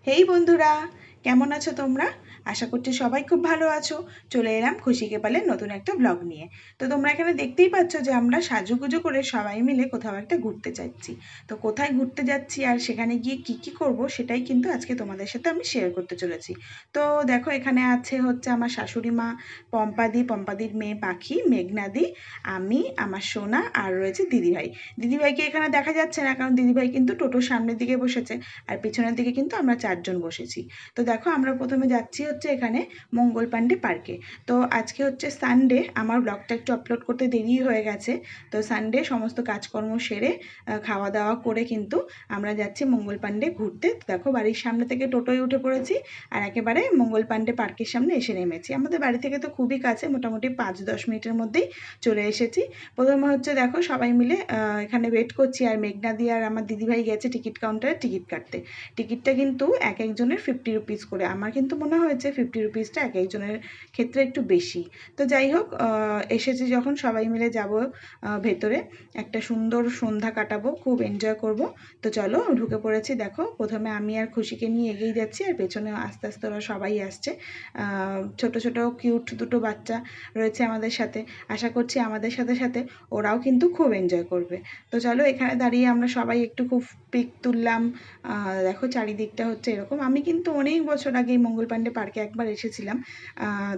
হেই বন্ধুরা, কেমন আছো তোমরা? আশা করছি সবাই খুব ভালো আছো। চলে এলাম খুশিকে পালে নতুন একটা ব্লগ নিয়ে। তো তোমরা এখানে দেখতেই পাচ্ছ যে আমরা সাজুগুজু করে সবাই মিলে কোথাও একটা ঘুরতে যাচ্ছি। তো কোথায় ঘুরতে যাচ্ছি আর সেখানে গিয়ে কি কি করব সেটাই কিন্তু আজকে তোমাদের সাথে আমি শেয়ার করতে চলেছি। তো দেখো এখানে আছে হচ্ছে আমার শাশুড়ি মা, পম্পাদির মেয়ে পাখি, মেঘনাদি, আমি, আমার সোনা আর রয়েছে দিদিভাই। দিদিভাইকে এখানে দেখা যাচ্ছে না কারণ দিদিভাই কিন্তু টোটোর সামনের দিকে বসেছে আর পিছনের দিকে কিন্তু আমরা চারজন বসেছি। তো দেখো আমরা প্রথমে যাচ্ছি হচ্ছে এখানে মঙ্গল পান্ডে পার্কে। তো আজকে হচ্ছে সানডে, আমার ব্লগটা একটু আপলোড করতে দেরি হয়ে গেছে। তো সানডে সমস্ত কাজকর্ম সেরে খাওয়া দাওয়া করে কিন্তু আমরা যাচ্ছি মঙ্গল পান্ডে ঘুরতে। দেখো বাড়ির সামনে থেকে টোটোয় উঠে পড়েছি আর একেবারে মঙ্গল পান্ডে পার্কের সামনে এসে নেমেছি। আমাদের বাড়ি থেকে তো খুবই কাছে, মোটামুটি 5-10 মিনিটের মধ্যেই চলে এসেছি। প্রথমে হচ্ছে দেখো সবাই মিলে এখানে ওয়েট করছি আর মেঘনাদি আর আমার দিদিভাই গেছে টিকিট কাউন্টারে টিকিট কাটতে। টিকিটটা কিন্তু এক একজনের 50 রুপিস করে। আমার কিন্তু মনে হয়েছে 50 রুপিসটা এক একজনের ক্ষেত্রে একটু বেশি। তো যাই হোক, এসেছি যখন সবাই মিলে যাব ভেতরে, একটা সুন্দর সন্ধ্যা কাটাবো, খুব এনজয় করব। তো চলো ঢুকে পড়েছি। দেখো প্রথমে আমি আর খুশিকে নিয়ে এগিয়ে যাচ্ছি আর পেছনে আস্তে আস্তে ওরা সবাই আসছে। ছোট ছোট কিউট দুটো বাচ্চা রয়েছে আমাদের সাথে। আশা করছি আমাদের সাথে সাথে ওরাও কিন্তু খুব এনজয় করবে। তো চলো এখানে দাঁড়িয়ে আমরা সবাই একটু খুব পিক তুললাম। দেখো চারিদিকটা হচ্ছে এরকম। আমি কিন্তু অনেক বছর আগে মঙ্গল পান্ডে পার্কে একবার এসেছিলাম।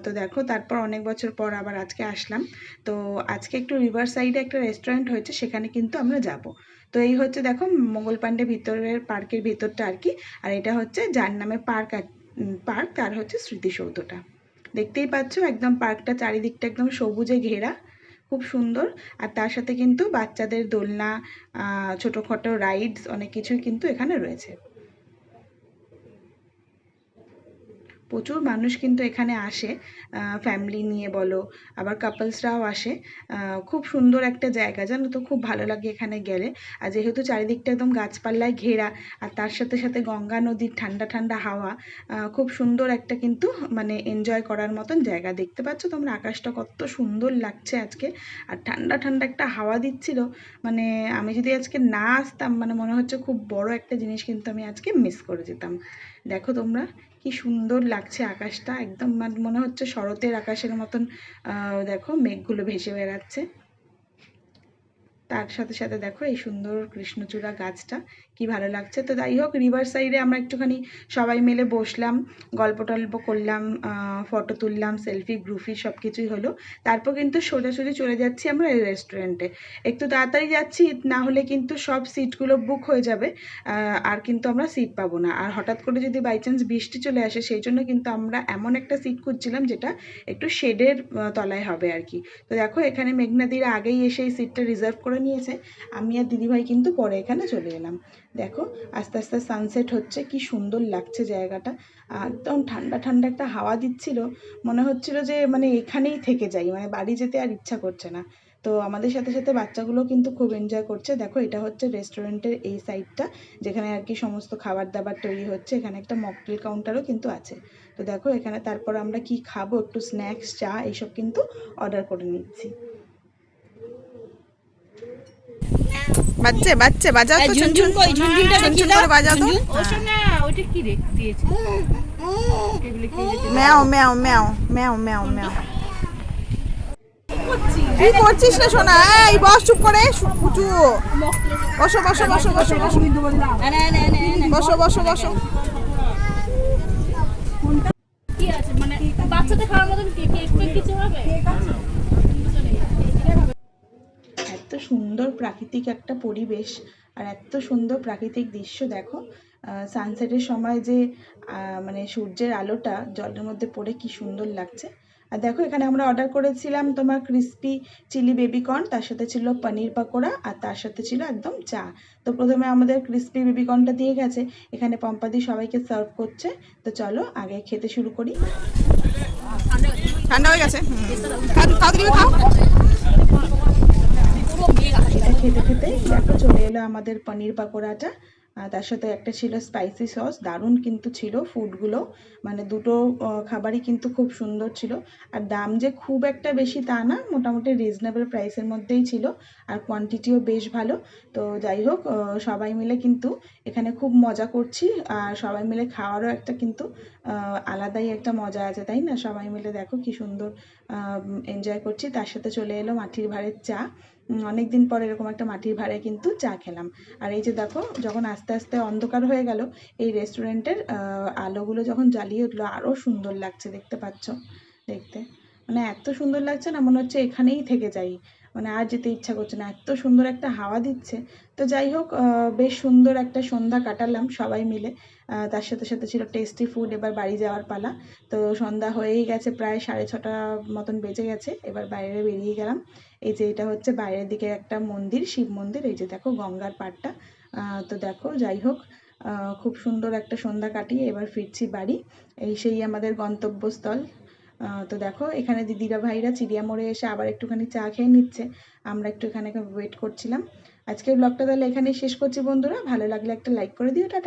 তো দেখো তারপর অনেক বছর পর আবার আজকে আসলাম। তো আজকে একটু রিভার সাইডে একটা রেস্টুরেন্ট হয়েছে, সেখানে কিন্তু আমরা যাব। তো এই হচ্ছে দেখো মঙ্গল পান্ডে ভিতরের পার্কের ভিতরটা আর কি। আর এটা হচ্ছে যার নামে পার্ক তার হচ্ছে স্মৃতিসৌধটা। দেখতেই পাচ্ছ একদম পার্কটা চারিদিকটা একদম সবুজে ঘেরা, খুব সুন্দর। আর তার সাথে কিন্তু বাচ্চাদের দোলনা, ছোটোখাটো রাইডস অনেক কিছুই কিন্তু এখানে রয়েছে। প্রচুর মানুষ কিন্তু এখানে আসে, ফ্যামিলি নিয়ে বলো, আবার কাপলসরাও আসে। খুব সুন্দর একটা জায়গা, জানো তো, খুব ভালো লাগে এখানে গেলে। আর যেহেতু চারিদিকটা একদম গাছপালায় ঘেরা আর তার সাথে সাথে গঙ্গা নদীর ঠান্ডা ঠান্ডা হাওয়া, খুব সুন্দর একটা কিন্তু মানে এনজয় করার মতন জায়গা। দেখতে পাচ্ছ তোমরা আকাশটা কত সুন্দর লাগছে আজকে, আর ঠান্ডা ঠান্ডা একটা হাওয়া দিচ্ছিল। মানে আমি যদি আজকে না আসতাম মানে মনে হচ্ছে খুব বড় একটা জিনিস কিন্তু আমি আজকে মিস করে যেতাম। দেখো তোমরা কি সুন্দর লাগছে আকাশটা, একদম মনে হচ্ছে শরতের আকাশের মতন। দেখো মেঘগুলো ভেসে বেড়াচ্ছে। তার সাথে সাথে দেখো এই সুন্দর কৃষ্ণচূড়া গাছটা কি ভালো লাগছে। তো যাই হোক, রিভার সাইডে আমরা একটুখানি সবাই মিলে বসলাম, গল্প টল্প করলাম, ফটো তুললাম, সেলফি গ্রুপি সব কিছুই হলো। তারপর কিন্তু সোজাসুজি চলে যাচ্ছি আমরা এই রেস্টুরেন্টে। একটু তাড়াতাড়ি যাচ্ছি, না হলে কিন্তু সব সিটগুলো বুক হয়ে যাবে, আর কিন্তু আমরা সিট পাবো না। আর হঠাৎ করে যদি বাই চান্স বৃষ্টি চলে আসে, সেই জন্য কিন্তু আমরা এমন একটা সিট খুঁজছিলাম যেটা একটু শেডের তলায় হবে আর কি। তো দেখো এখানে মেঘনাদিরা আগেই এসে এই সিটটা রিজার্ভ করে নিয়েছে, আমি আর দিদিভাই কিন্তু পরে এখানে চলে এলাম। দেখো আস্তে আস্তে সানসেট হচ্ছে, কি সুন্দর লাগছে জায়গাটা। একদম ঠান্ডা ঠান্ডা একটা হাওয়া দিচ্ছিল, মনে হচ্ছিল যে মানে এখানেই থেকে যাই, মানে বাড়ি যেতে আর ইচ্ছা করছে না। তো আমাদের সাথে সাথে বাচ্চাগুলো কিন্তু খুব এনজয় করছে। দেখো এটা হচ্ছে রেস্টুরেন্টের এই সাইডটা, যেখানে আর কি সমস্ত খাবার দাবার তৈরি হচ্ছে। এখানে একটা মকটেল কাউন্টারও কিন্তু আছে। তো দেখো এখানে তারপর আমরা কি খাবো, একটু স্ন্যাক্স, চা এইসব কিন্তু অর্ডার করে নিচ্ছি। বাচ্চা বাচ্চা বাজাও তো, ঝুনঝুন কই, ঝুনঝুনটা ঝুনঝুন করে বাজাও তো। ও শোনা ওটা কি রে দিয়েছে টেবিলে কি দিয়েছে? ম্যাও ম্যাও ম্যাও ম্যাও ম্যাও ম্যাও। কি করছিস না সোনা? এই বস চুপ করে, ফুটু বসো বসো বসো বসো বসো বসো বসো বসো। কি আছে মানে বাচ্চাদের খাওয়ার মতন কি কি কিছু হবে? এত সুন্দর প্রাকৃতিক একটা পরিবেশ আর এত সুন্দর প্রাকৃতিক দৃশ্য। দেখো সানসেটের সময় যে মানে সূর্যের আলোটা জলের মধ্যে পড়ে কি সুন্দর লাগছে। আর দেখো এখানে আমরা অর্ডার করেছিলাম তোমার ক্রিস্পি চিলি বেবিকর্ন, তার সাথে ছিল পনির পাকোড়া আর তার সাথে ছিল একদম চা। তো প্রথমে আমাদের ক্রিস্পি বেবিকর্নটা দিয়ে গেছে, এখানে পম্পাদি সবাইকে সার্ভ করছে। তো চলো আগে খেতে শুরু করি। ঠান্ডা হয়ে গেছে, খাও। এটা খেতে খেতে দেখো চলে এলো আমাদের পনির পাকোড়াটা। তার সাথে একটা ছিল স্পাইসি সস, দারুণ কিন্তু ছিল ফুডগুলো, মানে দুটো খাবারই কিন্তু খুব সুন্দর ছিল। আর দাম যে খুব একটা বেশি তা না, মোটামুটি রিজনেবল প্রাইসের মধ্যেই ছিল, আর কোয়ান্টিটিও বেশ ভালো। তো যাই হোক, সবাই মিলে কিন্তু এখানে খুব মজা করছি, আর সবাই মিলে খাওয়ারও একটা কিন্তু আলাদাই একটা মজা আছে, তাই না? সবাই মিলে দেখো কি সুন্দর এনজয় করছি। তার সাথে চলে এলো মাটির ভাঁড়ের চা। অনেক দিন পর এরকম একটা মাটির ভাঁড়ে কিন্তু চা খেলাম। আর এই যে দেখো, যখন আস্তে আস্তে অন্ধকার হয়ে গেল, এই রেস্টুরেন্টের আলোগুলো যখন জ্বালিয়ে উঠলো, আরও সুন্দর লাগছে, দেখতে পাচ্ছ? দেখতে মানে এত সুন্দর লাগছে না, মনে হচ্ছে এখানেই থেকে যাই, মানে আর যেতে ইচ্ছা করছে না, এত সুন্দর একটা হাওয়া দিচ্ছে। তো যাই হোক, বেশ সুন্দর একটা সন্ধ্যা কাটালাম সবাই মিলে। তার সাথে সাথে ছিল টেস্টি ফুড। এবার বাড়ি যাওয়ার পালা। তো সন্ধ্যা হয়েই গেছে, প্রায় 6:30 মতন বেজে গেছে। এবার বাইরে বেরিয়ে গেলাম। এই যে এটা হচ্ছে বাইরের দিকে একটা মন্দির, শিব মন্দির, এই যে দেখো গঙ্গার পাড়টা। তো দেখো, যাই হোক, খুব সুন্দর একটা সন্ধ্যা কাটিয়ে এবার ফিরছি বাড়ি। এই সেই আমাদের গন্তব্যস্থল। তো দেখো, এখানে দিদিরা ভাইরা চিড়িয়া মোড়ে এসে আবার একটুখানি চা খেয়ে নিচ্ছে। আমরা একটু এখানে ওয়েট করছিলাম। আজকের ব্লগটা তাহলে এখানেই শেষ করছি বন্ধুরা। ভালো লাগলে একটা লাইক করে দিও। টাটা।